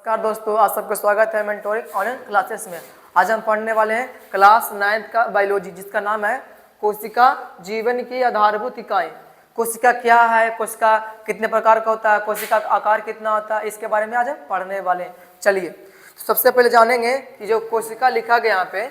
नमस्कार दोस्तों, आप सबका स्वागत है मेंटोरिंग ऑनलाइन क्लासेस में। आज हम पढ़ने वाले हैं क्लास 9 का बायोलॉजी, जिसका नाम है कोशिका जीवन की आधारभूत इकाई। कोशिका क्या है, कोशिका कितने प्रकार का होता है, कोशिका का आकार कितना होता है, इसके बारे में आज हम पढ़ने वाले हैं। चलिए सबसे पहले जानेंगे कि जो कोशिका लिखा गया यहाँ पे,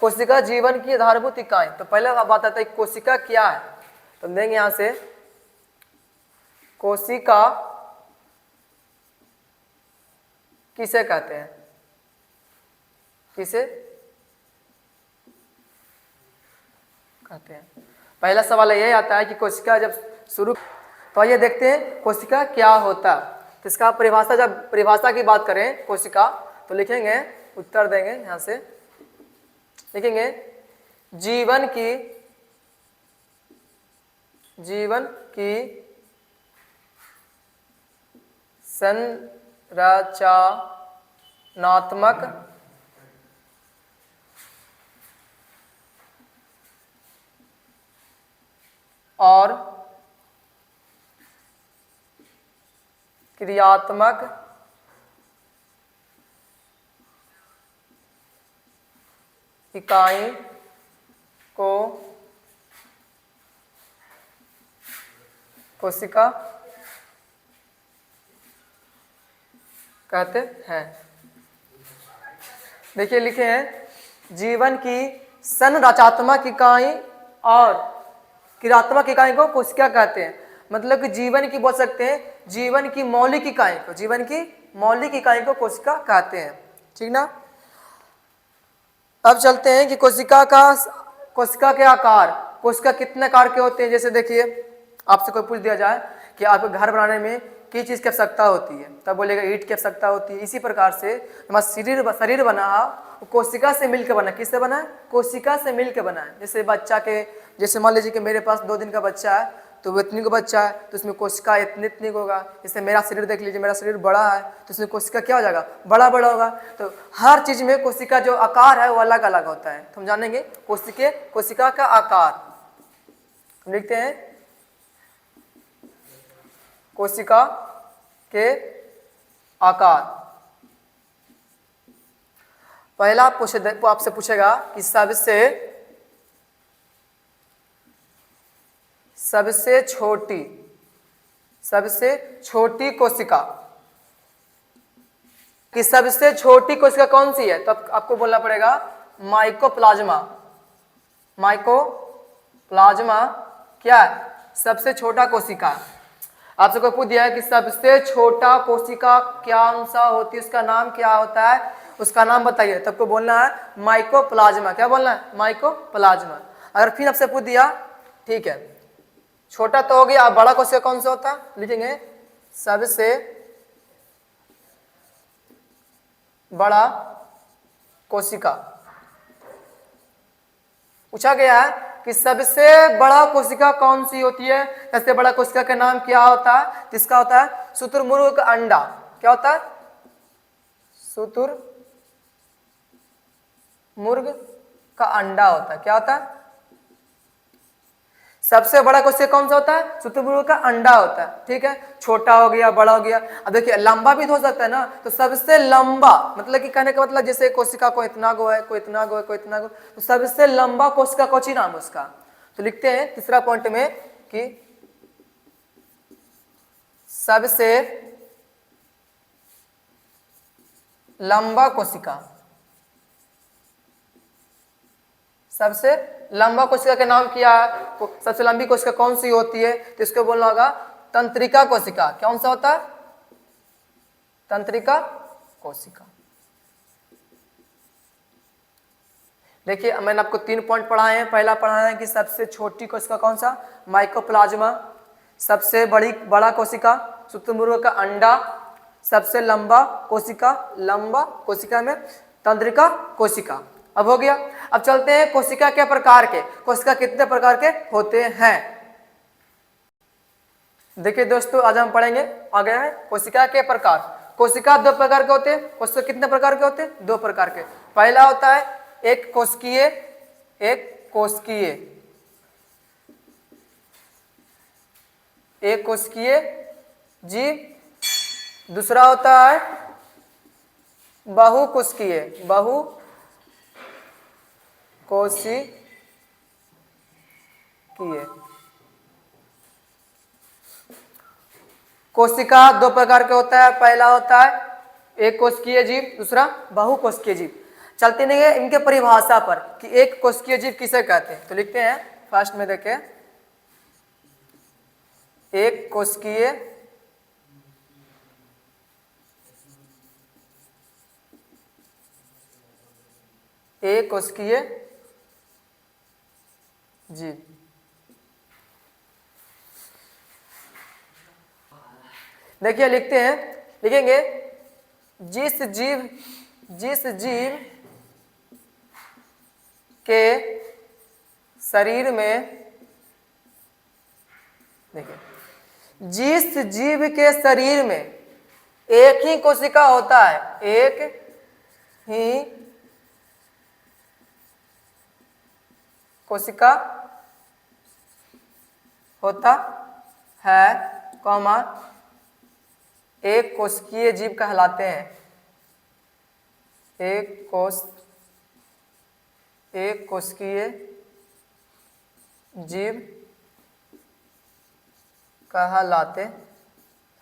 कोशिका जीवन की आधारभूत इकाई। तो पहले बात आता है कोशिका क्या है, तो देंगे यहाँ से कोशिका किसे कहते हैं, किसे कहते हैं। पहला सवाल यही आता है कि कोशिका जब शुरू, तो आइए देखते हैं कोशिका क्या होता है। तो इसका परिभाषा, जब परिभाषा की बात करें कोशिका, तो लिखेंगे, उत्तर देंगे यहाँ से, लिखेंगे जीवन की संरचनात्मक और क्रियात्मक इकाई को कोशिका कहते हैं। देखिए लिखे हैं जीवन की संरचनात्मक इकाई और क्रियात्मक इकाई को कोशिका कहते हैं। मतलब कि जीवन की बोल सकते हैं, जीवन की मौलिक इकाई को, जीवन की मौलिक इकाई को कोशिका कहते हैं। ठीक ना। अब चलते हैं कि कोशिका के आकार, कोशिका कितने आकार के होते हैं। जैसे देखिए, आपसे कोई पूछ दिया जाए कि आपको घर बनाने में किस चीज़ की आवश्यकता होती है, तब बोलेगा ईंट की आवश्यकता होती है। इसी प्रकार से हमारा शरीर बना है, कोशिका से मिलकर बना। किससे बना है? कोशिका से मिलकर बना है। जैसे बच्चा के, जैसे मान लीजिए कि मेरे पास 2 दिन का बच्चा है, तो वो इतनी का बच्चा है, तो उसमें कोशिका इतनी होगा। जैसे मेरा शरीर देख लीजिए, मेरा शरीर बड़ा है, तो उसमें कोशिका क्या हो जाएगा? बड़ा होगा। तो हर चीज़ में कोशिका जो आकार है वो अलग अलग होता है। तो हम जानेंगे कोशिका का आकार। हम लिखते हैं कोशिका के आकार। पहला आपसे पूछेगा कि सबसे छोटी कोशिका, कि सबसे छोटी कोशिका कौन सी है, तो आपको बोलना पड़ेगा माइकोप्लाज्मा। माइकोप्लाज्मा क्या है? सबसे छोटा कोशिका। आपसे कोई पूछ दिया है कि सबसे छोटा कोशिका क्या सा होती है, उसका नाम क्या होता है, उसका नाम बताइए। तब को बोलना है माइकोप्लाज्मा। क्या बोलना है? माइकोप्लाज्मा। अगर फिर आपसे पूछ दिया, ठीक है, छोटा तो हो गया, अब बड़ा कोशिका कौन सा होता है, लिखेंगे सबसे बड़ा कोशिका। पूछा गया है कि सबसे बड़ा कोशिका कौन सी होती है, सबसे बड़ा कोशिका का नाम क्या होता है? किसका होता है? शुतुरमुर्ग का अंडा। क्या होता है? शुतुरमुर्ग का अंडा होता है। क्या होता है? सबसे बड़ा कोशिका कौन सा होता है? शुतुरमुर्ग का अंडा होता है। ठीक है, छोटा हो गया, बड़ा हो गया। अब देखिए लंबा भी तो हो सकता है ना, तो सबसे लंबा, मतलब कि कहने का मतलब जैसे कोशिका को इतना गो है, कोई इतना गो है, कोई इतना गो, तो सबसे लंबा कोशिका कौन सी नाम है उसका। तो लिखते हैं तीसरा पॉइंट में कि सबसे लंबा कोशिका, सबसे लंबा कोशिका का नाम क्या है, सबसे लंबी कोशिका कौन सी होती है, तो इसको बोलना होगा तंत्रिका कोशिका। कौन सा होता है? तंत्रिका कोशिका। देखिए मैंने आपको 3 पॉइंट पढ़ाए हैं। पहला पढ़ाया है कि सबसे छोटी कोशिका कौन सा, माइकोप्लाज्मा। सबसे बड़ा कोशिका शुतुरमुर्ग का अंडा। सबसे लंबा कोशिका में तंत्रिका कोशिका। अब हो गया। अब चलते हैं कोशिका के प्रकार के, कोशिका कितने प्रकार के होते हैं। देखिए दोस्तों, आज हम पढ़ेंगे, आ गया है कोशिका के प्रकार। कोशिका 2 प्रकार के होते हैं। कोशिका कितने प्रकार के होते हैं? 2 प्रकार के। पहला होता है एक कोशिकीय जीव। दूसरा होता है बहुकोशिकीय, बहुकोशिकीय। कोशिका दो प्रकार के होता है, पहला होता है एक कोशिकीय जीव, दूसरा बहुकोशिकीय जीव। चलते नहीं है इनके परिभाषा पर कि एक कोशिकीय जीव किसे कहते हैं, तो लिखते हैं फर्स्ट में देखें, एक कोशिकीय जीव। देखिए लिखते हैं, लिखेंगे जिस जीव के शरीर में, देखिए जिस जीव के शरीर में एक ही कोशिका होता है, एक ही कोशिका होता है, कॉमा एक कोशिकीय जीव कहलाते हैं। एक कोशिकीय जीव कहलाते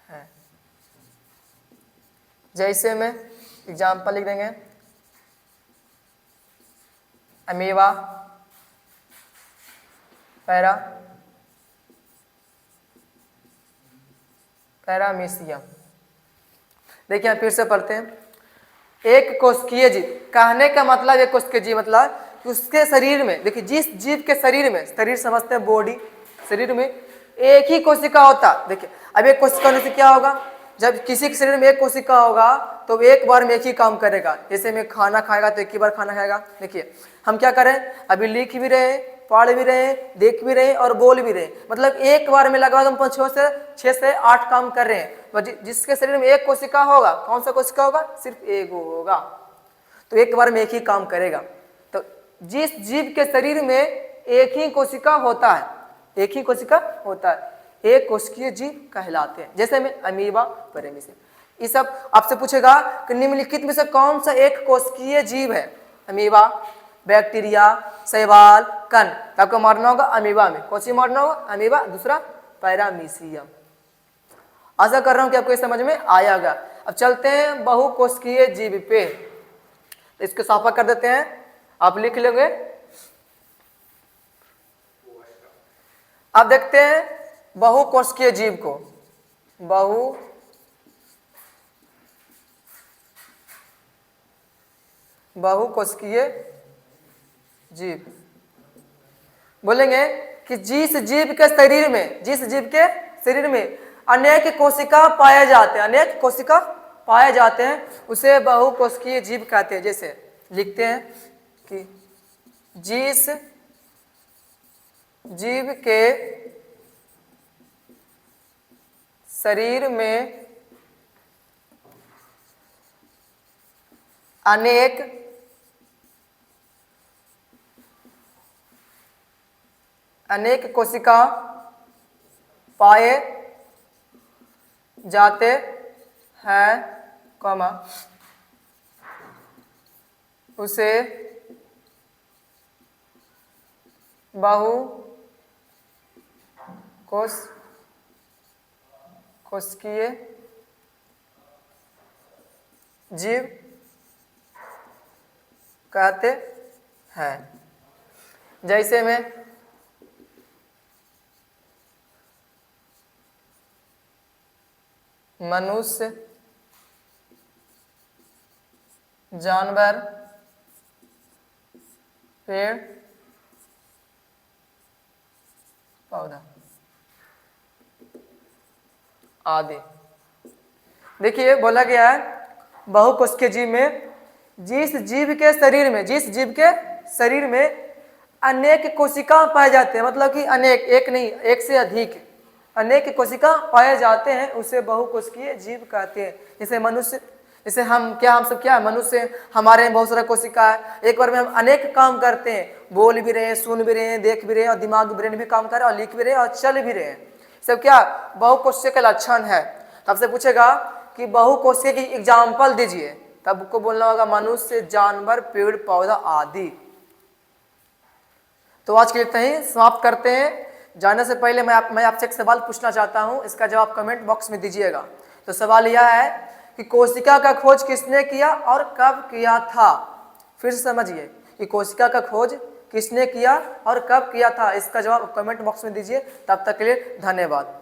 हैं। जैसे में एग्जाम्पल लिख देंगे, अमीबा, पैरामीशियम। देखिए फिर से पढ़ते हैं, एक कोशिकीय जीव कहने का मतलब, एक कोशिकीय जीव मतलब कि उसके शरीर में, देखिए जिस जीव के शरीर में, शरीर समझते हैं बॉडी, शरीर में एक ही कोशिका होता। देखिए अब एक कोशिका होने से क्या होगा, जब किसी के शरीर में एक कोशिका होगा तो एक बार में एक ही काम करेगा। जैसे में खाना खाएगा तो एक ही बार खाना खाएगा। देखिए हम क्या करें, अभी लिख भी रहे, पढ़ भी रहे, देख भी रहे और बोल भी रहे, मतलब एक बार में लगभग हम 6 से 8 काम कर रहे हैं। तो जिसके शरीर में एक कोशिका होगा, कौन सा कोशिका होगा, सिर्फ एक होगा, तो एक बार में एक ही काम करेगा। तो जिस जीव के शरीर में एक ही कोशिका होता है, एक ही कोशिका होता है, एक कोशिकीय जीव कहलाते हैं। जैसे में अमीबा, पैरामीशियम, ये सब आपसे पूछेगा कि निम्नलिखित में से कौन सा एक कोशिकीय जीव है, अमीबा, बैक्टीरिया, शैवाल, कण, तो आपको मारना होगा अमीबा में, कौन सी मारना होगा, अमीबा, दूसरा पैरामीशियम। आशा कर रहा हूं कि आपको ये समझ में आएगा। अब चलते हैं बहुकोशिकीय जीव पे, तो इसको साफा कर देते हैं, आप लिख लोगे। अब देखते हैं बहुकोशिकीय जीव को, बहुकोशिकीय जीव बोलेंगे कि जिस जीव के शरीर में अनेक कोशिका पाए जाते हैं, अनेक कोशिका पाए जाते हैं, उसे बहुकोशिकीय जीव कहते हैं। जैसे लिखते हैं कि जिस जीव के शरीर में अनेक कोशिका पाए जाते हैं, कॉमा उसे बहुकोशिकीय जीव कहते हैं। जैसे में मनुष्य, जानवर, पेड़ पौधा आदि। देखिए बोला गया है बहुकोशिकीय जीव में जिस जीव के शरीर में अनेक कोशिका पाए जाते हैं, मतलब कि अनेक, एक नहीं, एक से अधिक अनेक कोशिका पाए जाते हैं, उसे बहुकोशिकीय जीव कहते हैं। जैसे मनुष्य, जैसे हम सब क्या मनुष्य, हमारे में बहुत सारा कोशिका है, एक बार में हम अनेक काम करते हैं, बोल भी रहे हैं, सुन भी रहे हैं, देख भी रहे हैं, और दिमाग ब्रेन भी काम कर रहे हैं, और लिख भी रहे हैं और चल भी रहे हैं, सब क्या बहुकोशिकीय का लक्षण है। तो आपसे पूछेगा कि बहुकोशिकीय की एग्जाम्पल दीजिए, तब को बोलना होगा मनुष्य, जानवर, पेड़ पौधा आदि। तो आज के लिए इतना ही, समाप्त करते हैं। जाने से पहले मैं आपसे एक सवाल पूछना चाहता हूं, इसका जवाब कमेंट बॉक्स में दीजिएगा। तो सवाल यह है कि कोशिका का खोज किसने किया और कब किया था? फिर से समझिए कि कोशिका का खोज किसने किया और कब किया था, इसका जवाब कमेंट बॉक्स में दीजिए। तब तक के लिए धन्यवाद।